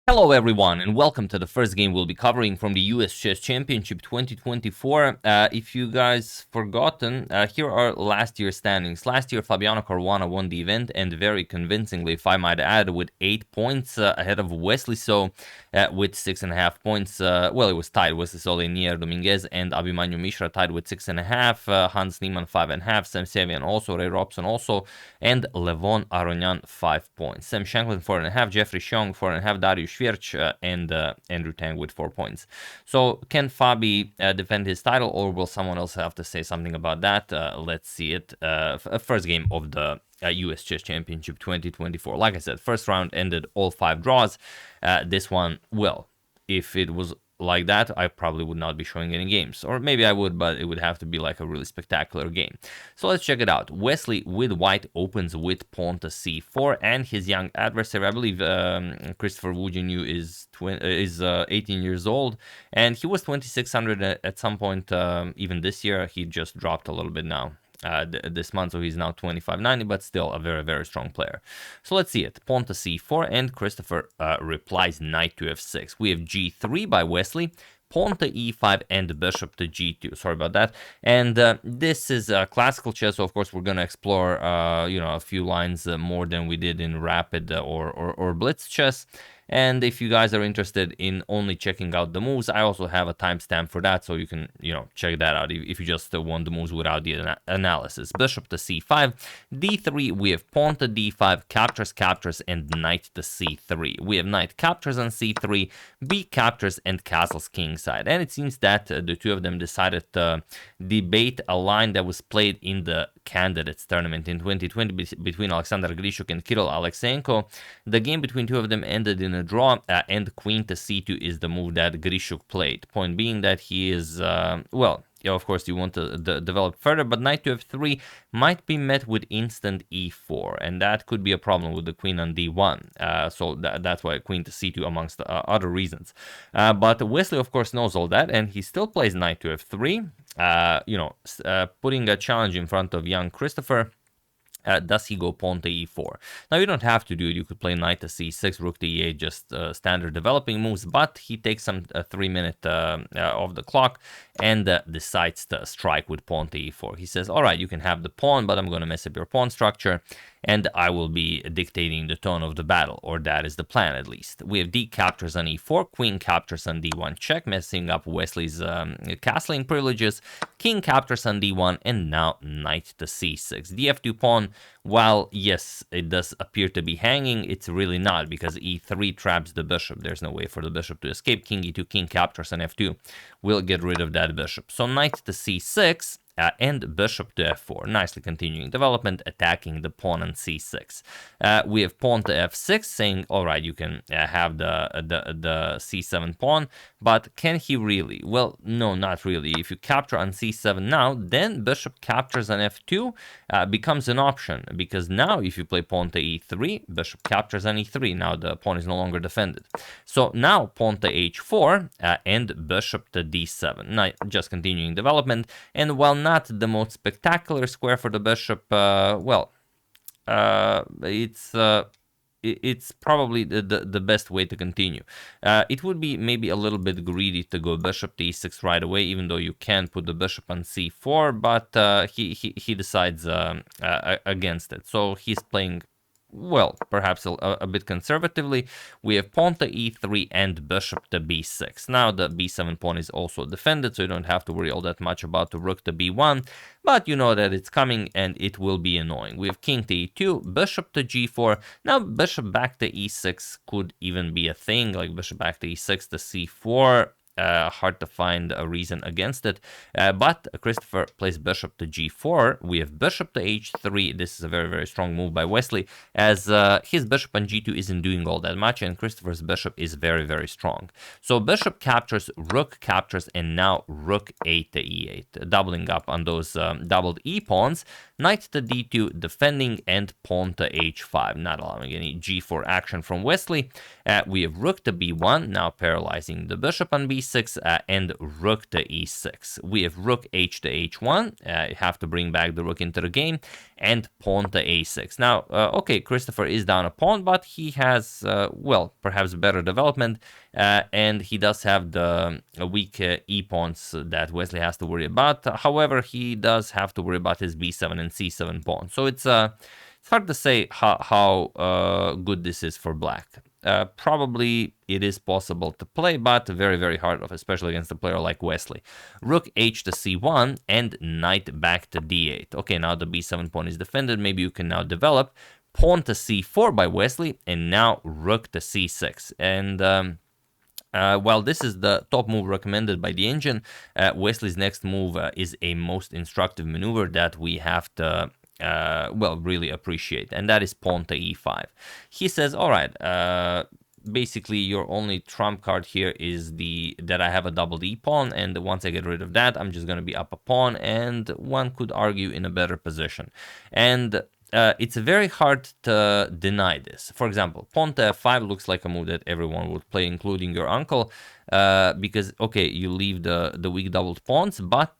Hello everyone and welcome to the first game we'll be covering from the US Chess Championship 2024. If you guys forgotten, here are last year's standings. Last year Fabiano Caruana won the event and very convincingly, if I might add, with 8 points ahead of Wesley. So with 6.5 points, well, it was tied. Wesley Solinier Dominguez and Abhimanyu Mishra tied with 6.5, Hans Niemann 5.5, Sam Sevian also, Ray Robson also, and Levon Aronyan 5 points. Sam Shanklin 4.5, Jeffrey Xiong 4.5, Darius Schwierch and Andrew Tang with 4 points. So can Fabi defend his title, or will someone else have to say something about that? Let's see it. First game of the US Chess Championship 2024. Like I said, first round ended all 5 draws. This one, well, if it was like that, I probably would not be showing any games. Or maybe I would, but it would have to be like a really spectacular game. So let's check it out. Wesley with white opens with pawn to c4, and his young adversary, I believe Christopher Woojin is 18 years old, and he was 2600 at some point, even this year. He just dropped a little bit now. This month, so he's now 2590, but still a very, very strong player. So let's see it. Pawn to c4, and Christopher replies knight to f6. We have g3 by Wesley, pawn to e5, and bishop to g2. Sorry about that. And this is classical chess, so of course we're going to explore a few lines more than we did in rapid or blitz chess. And if you guys are interested in only checking out the moves, I also have a timestamp for that, so you can, check that out if you just want the moves without the analysis. Bishop to c5, d3, we have pawn to d5, captures, and knight to c3. We have knight captures on c3, b captures, and castles kingside. And it seems that the two of them decided to debate a line that was played in the candidates tournament in 2020 between Alexander Grishuk and Kirill Alexeyenko. The game between two of them ended in a draw, and queen to c2 is the move that Grishuk played. Point being that he is, of course you want to develop further, but knight to f3 might be met with instant e4, and that could be a problem with the queen on d1. So that's why queen to c2 amongst other reasons. But Wesley, of course, knows all that, and he still plays knight to f3, putting a challenge in front of young Christopher. Does he go pawn to e4? Now, you don't have to do it. You could play knight to c6, rook to e8, just standard developing moves, but he takes some 3 minutes off the clock and decides to strike with pawn to e4. He says, all right, you can have the pawn, but I'm going to mess up your pawn structure, and I will be dictating the tone of the battle, or that is the plan at least. We have d captures on e4, queen captures on d1 check, messing up Wesley's castling privileges, king captures on d1, and now knight to c6. The f2 pawn, while yes, it does appear to be hanging, it's really not, because e3 traps the bishop. There's no way for the bishop to escape. King e2, king captures on f2 will get rid of that bishop. So knight to c6, and bishop to f4. Nicely continuing development, attacking the pawn on c6. We have pawn to f6, saying, all right, you can have the c7 pawn, but can he really? Well, no, not really. If you capture on c7 now, then bishop captures on f2 becomes an option, because now if you play pawn to e3, bishop captures on e3. Now the pawn is no longer defended. So now pawn to h4 and bishop to d7. Now just continuing development, and while not the most spectacular square for the bishop, it's probably the best way to continue. It would be maybe a little bit greedy to go bishop to e6 right away, even though you can put the bishop on c4, but he decides against it. So he's playing, well, perhaps a bit conservatively. We have pawn to e3 and bishop to b6. Now the b7 pawn is also defended, so you don't have to worry all that much about the rook to b1, but you know that it's coming and it will be annoying. We have king to e2, bishop to g4. Now bishop back to e6 could even be a thing, like bishop back to e6 to c4. Hard to find a reason against it, but Christopher plays bishop to g4. We have bishop to h3. This is a very, very strong move by Wesley, as his bishop on g2 isn't doing all that much, and Christopher's bishop is very, very strong. So bishop captures, rook captures, and now rook 8 to e8, doubling up on those doubled e pawns. knight to d2, defending, and pawn to h5, not allowing any g4 action from Wesley. We have rook to b1, now paralyzing the bishop on b6, and rook to e6. We have rook h to h1, you have to bring back the rook into the game, and pawn to a6. Now, okay, Christopher is down a pawn, but he has, well, perhaps better development, and he does have the weak e-pawns that Wesley has to worry about. However, he does have to worry about his b7 and c7 pawn. So it's hard to say how good this is for black. Probably it is possible to play, but very, very hard, especially against a player like Wesley. Rook h to c1 and knight back to d8. Okay, now the b7 pawn is defended. Maybe you can now develop. Pawn to c4 by Wesley, and now rook to c6. And while this is the top move recommended by the engine, Wesley's next move is a most instructive maneuver that we have to well, really appreciate, and that is pawn to e5. He says, all right, basically your only trump card here is that I have a double e pawn, and once I get rid of that, I'm just going to be up a pawn, and one could argue in a better position. And it's very hard to deny this. For example, pawn to f5 looks like a move that everyone would play, including your uncle, because, okay, you leave the weak doubled pawns, but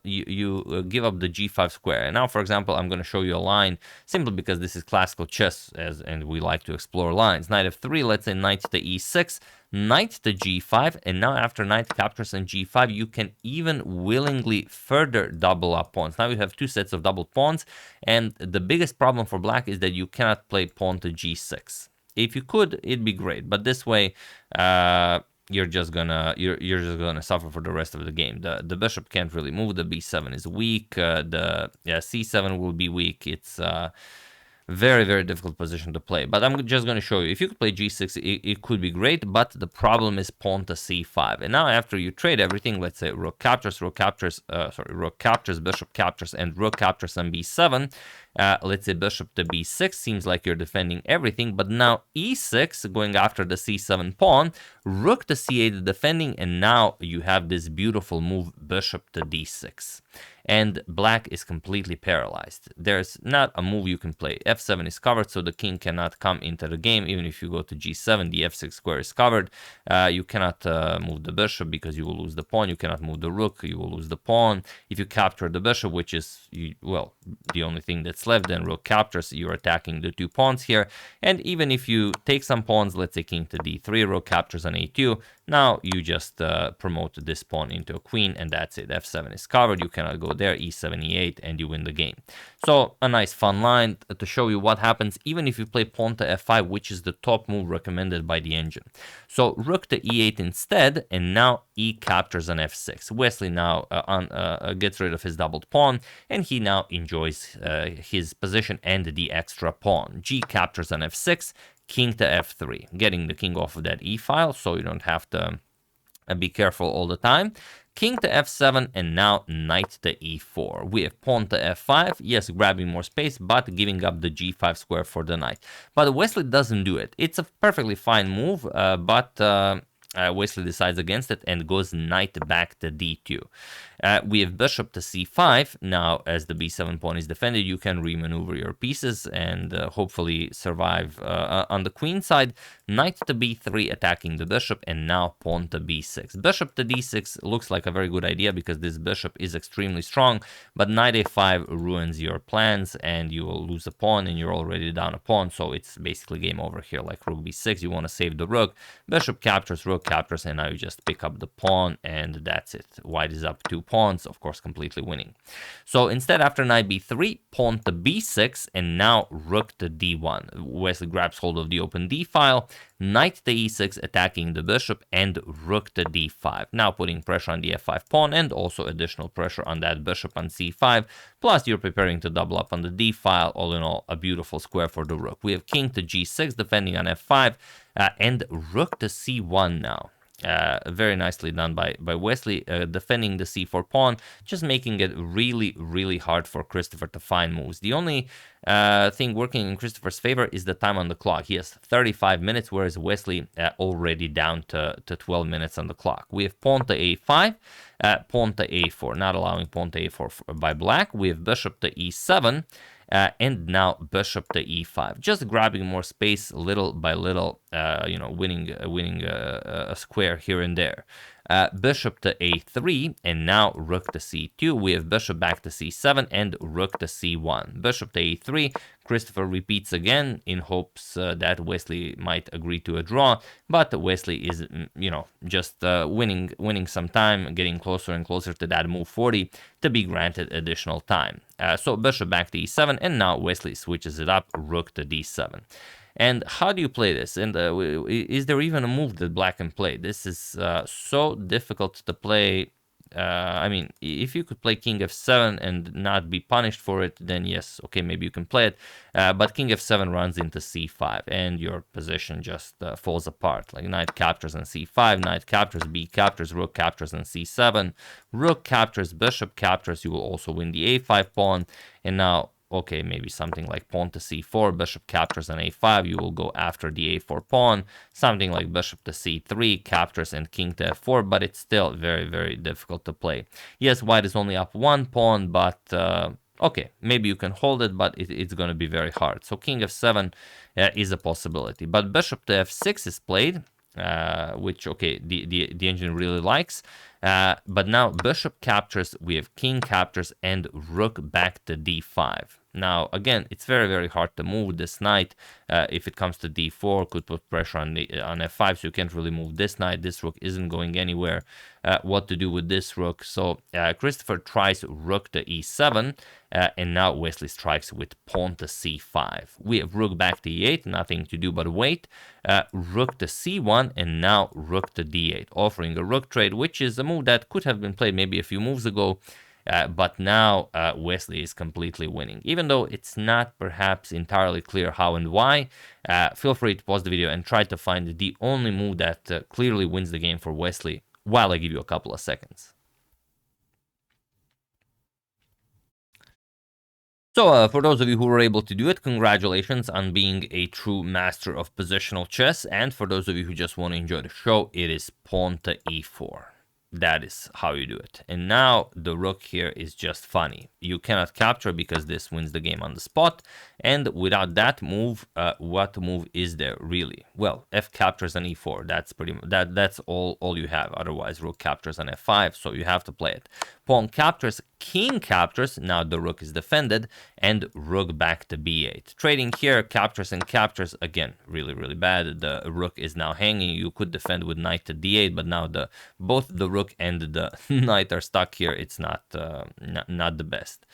you give up the g5 square. And now, for example, I'm going to show you a line, simply because this is classical chess, and we like to explore lines. Knight f3, let's say knight to e6, knight to g5, and now after knight captures on g5, you can even willingly further double up pawns. Now you have two sets of doubled pawns, and the biggest problem for black is that you cannot play pawn to g6. If you could, it'd be great, but this way you're just gonna suffer for the rest of the game. The bishop can't really move. The b7 is weak. The c7 will be weak. It's very, very difficult position to play. But I'm just going to show you. If you could play g6, it could be great, but the problem is pawn to c5. And now after you trade everything, let's say rook captures, bishop captures, and rook captures on b7. Let's say bishop to b6, seems like you're defending everything, but now e6, going after the c7 pawn, rook to c8 defending, and now you have this beautiful move, bishop to d6. And black is completely paralyzed. There's not a move you can play. f7 is covered, so the king cannot come into the game. Even if you go to g7, the f6 square is covered. You cannot move the bishop because you will lose the pawn. You cannot move the rook, you will lose the pawn. If you capture the bishop, which is, well, the only thing that's left, then rook captures, you're attacking the two pawns here. And even if you take some pawns, let's say king to d3, rook captures on a2, now you just promote this pawn into a queen, and that's it. f7 is covered, you cannot go there, e7, e8, and you win the game. So a nice fun line to show you what happens even if you play pawn to f5, which is the top move recommended by the engine. So rook to e8 instead, and now e captures on f6. Wesley now gets rid of his doubled pawn, and he now enjoys his position and the extra pawn. G captures on f6, king to f3, getting the king off of that e-file, so you don't have to be careful all the time. King to f7, and now knight to e4. We have pawn to f5, yes, grabbing more space, but giving up the g5 square for the knight. But Wesley doesn't do it. It's a perfectly fine move, but Wesley decides against it and goes knight back to d2. We have bishop to c5. Now, as the b7 pawn is defended, you can remaneuver your pieces and hopefully survive on the queen side. Knight to b3, attacking the bishop, and now pawn to b6. Bishop to d6 looks like a very good idea because this bishop is extremely strong, but knight a5 ruins your plans, and you will lose a pawn, and you're already down a pawn, so it's basically game over here. Like rook b6, you want to save the rook. Bishop captures, rook captures, and now you just pick up the pawn, and that's it. White is up 2 pawns, of course, completely winning. So instead, after knight b3, pawn to b6, and now rook to d1. Wesley grabs hold of the open d file, knight to e6, attacking the bishop, and rook to d5. Now putting pressure on the f5 pawn, and also additional pressure on that bishop on c5. Plus, you're preparing to double up on the d file. All in all, a beautiful square for the rook. We have king to g6, defending on f5, and rook to c1 now. Very nicely done by Wesley, defending the c4 pawn, just making it really, really hard for Christopher to find moves. The only thing working in Christopher's favor is the time on the clock. He has 35 minutes, whereas Wesley already down to 12 minutes on the clock. We have pawn to a5, pawn to a4, not allowing pawn to a4 by black. We have bishop to e7, and now bishop to e5, just grabbing more space little by little, winning a square here and there. Bishop to a3, and now rook to c2. We have bishop back to c7 and rook to c1. Bishop to a3. Christopher repeats again in hopes that Wesley might agree to a draw, but Wesley is, just winning some time, getting closer and closer to that move 40 to be granted additional time. So bishop back to e7, and now Wesley switches it up, rook to d7. And how do you play this? And is there even a move that black can play? This is so difficult to play. I mean, if you could play king f7 and not be punished for it, then yes, okay, maybe you can play it. But king f7 runs into c5, and your position just falls apart. Like knight captures on c5, knight captures, b captures, rook captures on c7, rook captures, bishop captures. You will also win the a5 pawn, and now, okay, maybe something like pawn to c4, bishop captures on a5, you will go after the a4 pawn, something like bishop to c3, captures, and king to f4, but it's still very, very difficult to play. Yes, white is only up one pawn, but okay, maybe you can hold it, but it's going to be very hard. So king f7 is a possibility, but bishop to f6 is played, which, okay, the engine really likes. But now bishop captures, we have king captures, and rook back to d5. Now, again, it's very, very hard to move this knight. If it comes to d4, could put pressure on f5, so you can't really move this knight. This rook isn't going anywhere. What to do with this rook? So Christopher tries rook to e7, and now Wesley strikes with pawn to c5. We have rook back to e8, nothing to do but wait. Rook to c1, and now rook to d8, offering a rook trade, which is a move that could have been played maybe a few moves ago. But now Wesley is completely winning. Even though it's not perhaps entirely clear how and why, feel free to pause the video and try to find the only move that clearly wins the game for Wesley while I give you a couple of seconds. So for those of you who were able to do it, congratulations on being a true master of positional chess. And for those of you who just want to enjoy the show, it is pawn to e4. That is how you do it. And now the rook here is just funny. You cannot capture because this wins the game on the spot. And without that move, what move is there really? Well, f captures on e4. That's pretty much that's all you have. Otherwise, rook captures on f5. So you have to play it. Pawn captures, king captures. Now the rook is defended, and rook back to b8. Trading here, captures and captures. Again, really, really bad. The rook is now hanging. You could defend with knight to d8, but now both the rook and the knight are stuck here. It's not the best.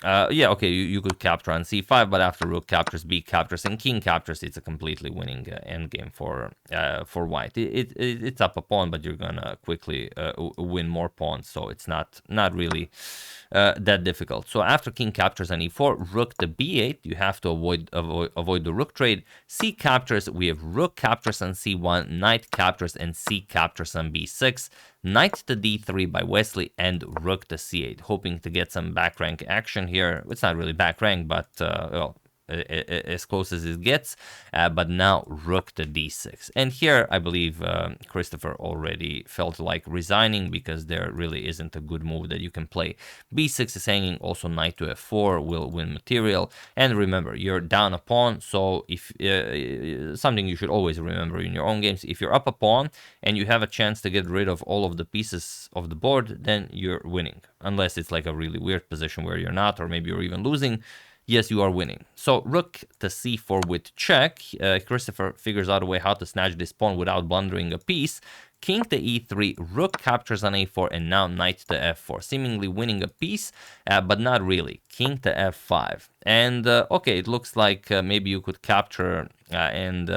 Yeah, okay, you could capture on c5, but after rook captures, b captures, and king captures, it's a completely winning endgame for white. It's up a pawn, but you're gonna quickly win more pawns, so it's not really that difficult. So after king captures on e4, rook to b8, you have to avoid the rook trade. C captures, we have rook captures on c1, knight captures, and c captures on b6. Knight to d3 by Wesley, and rook to c8, hoping to get some back rank action here. It's not really back rank, but well, as close as it gets. But now rook to d6, and here I believe Christopher already felt like resigning because there really isn't a good move that you can play. b6 is hanging. Also knight to f4 will win material, and remember, you're down a pawn. So if something you should always remember in your own games, if you're up a pawn and you have a chance to get rid of all of the pieces of the board, then you're winning, unless it's like a really weird position where you're not, or maybe you're even losing. Yes, you are winning. So rook to c4 with check. Christopher figures out a way how to snatch this pawn without blundering a piece. King to e3, rook captures on a4, and now knight to f4, seemingly winning a piece, but not really. King to f5. And okay, it looks like maybe you could capture and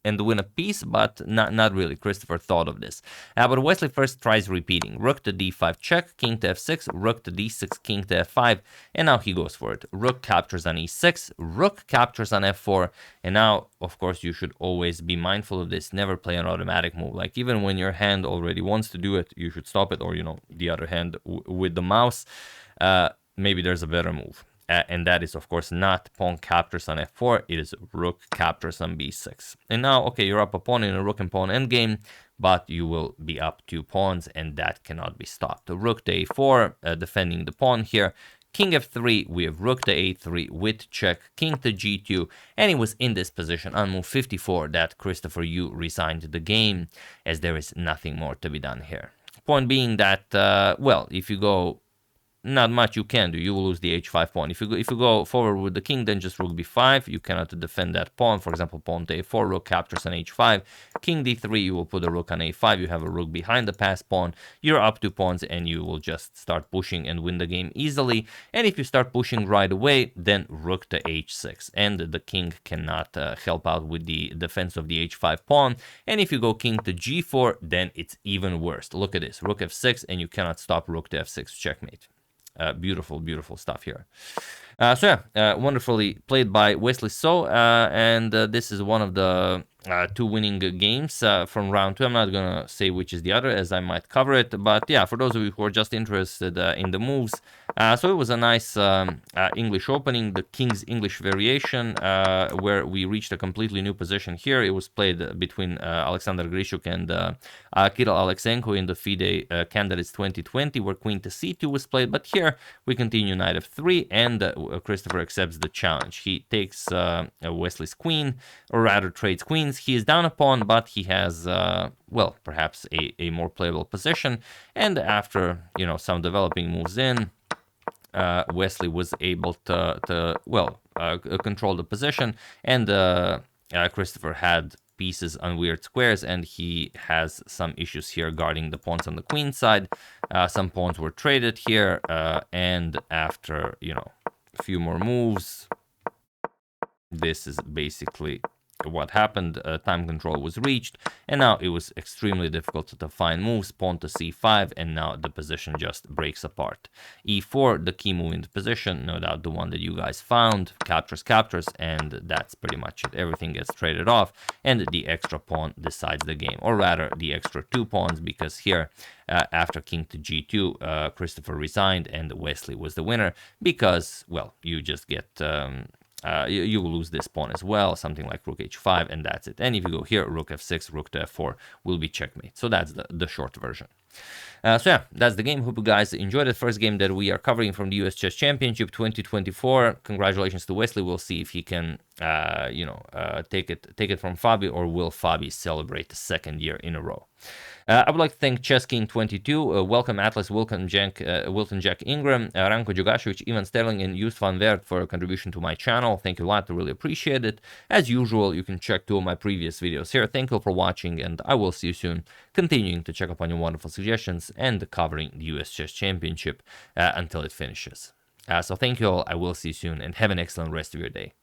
and win a piece, but not really. Christopher thought of this. But Wesley first tries repeating. Rook to d5 check, king to f6, rook to d6, king to f5, and now he goes for it. Rook captures on e6, rook captures on f4, and now, of course, you should always be mindful of this. Never play an automatic move. Like, even when your hand already wants to do it, you should stop it, or, you know, the other hand with the mouse. Maybe there's a better move. And that is, of course, not pawn captures on f4. It is rook captures on b6. And now, okay, you're up a pawn in a rook and pawn endgame, but you will be up 2 pawns, and that cannot be stopped. The rook to a4, defending the pawn here. King f3, we have rook to a3 with check, king to g2, and it was in this position on move 54 that Christopher Yu resigned the game, as there is nothing more to be done here. Point being that, well, if you go, not much you can do. You will lose the h5 pawn. If you go forward with the king, then just rook b5. You cannot defend that pawn. For example, pawn to a4, rook captures on h5. King d3, you will put a rook on a5. You have a rook behind the passed pawn. You're up 2 pawns, and you will just start pushing and win the game easily. And if you start pushing right away, then rook to h6. And the king cannot help out with the defense of the h5 pawn. And if you go king to g4, then it's even worse. Look at this. Rook f6, and you cannot stop rook to f6. Checkmate. Beautiful, beautiful stuff here. So yeah, wonderfully played by Wesley So, and this is one of the 2 winning games from round 2. I'm not gonna say which is the other, as I might cover it, but yeah, for those of you who are just interested in the moves, so it was a nice English opening, the King's English variation, where we reached a completely new position here. It was played between Alexander Grishuk and Kirill Alexenko in the FIDE Candidates 2020, where queen to c2 was played, but here we continue knight f3, and Christopher accepts the challenge. He takes Wesley's queen, or rather trades queens. He is down a pawn, but he has, well, perhaps a more playable position, and after, you know, some developing moves in, Wesley was able to control the position, and Christopher had pieces on weird squares, and he has some issues here guarding the pawns on the queen side. Some pawns were traded here, and after, you know, a few more moves, this is basically what happened. Time control was reached, and now it was extremely difficult to find moves. Pawn to c5, and now the position just breaks apart. e4, the key move in the position, no doubt the one that you guys found. Captures, and that's pretty much it. Everything gets traded off, and the extra pawn decides the game, or rather the extra 2 pawns, because here after king to g2, Christopher resigned, and Wesley was the winner, because, well, you just get you will lose this pawn as well, something like rook h5, and that's it. And if you go here, rook f6, rook to f4 will be checkmate. So that's the short version. So yeah, that's the game. Hope you guys enjoyed it. First game that we are covering from the US Chess Championship 2024. Congratulations to Wesley. We'll see if he can, take it from Fabi, or will Fabi celebrate the 2nd year in a row. I would like to thank Chess King 22, Welcome Atlas, Wilton Jack Ingram, Ranko Djugashevich, Ivan Sterling, and Just van Werd for a contribution to my channel. Thank you a lot. I really appreciate it. As usual, you can check 2 of my previous videos here. Thank you for watching, and I will see you soon, continuing to check up on your wonderful suggestions and covering the US Chess Championship until it finishes. So thank you all. I will see you soon, and have an excellent rest of your day.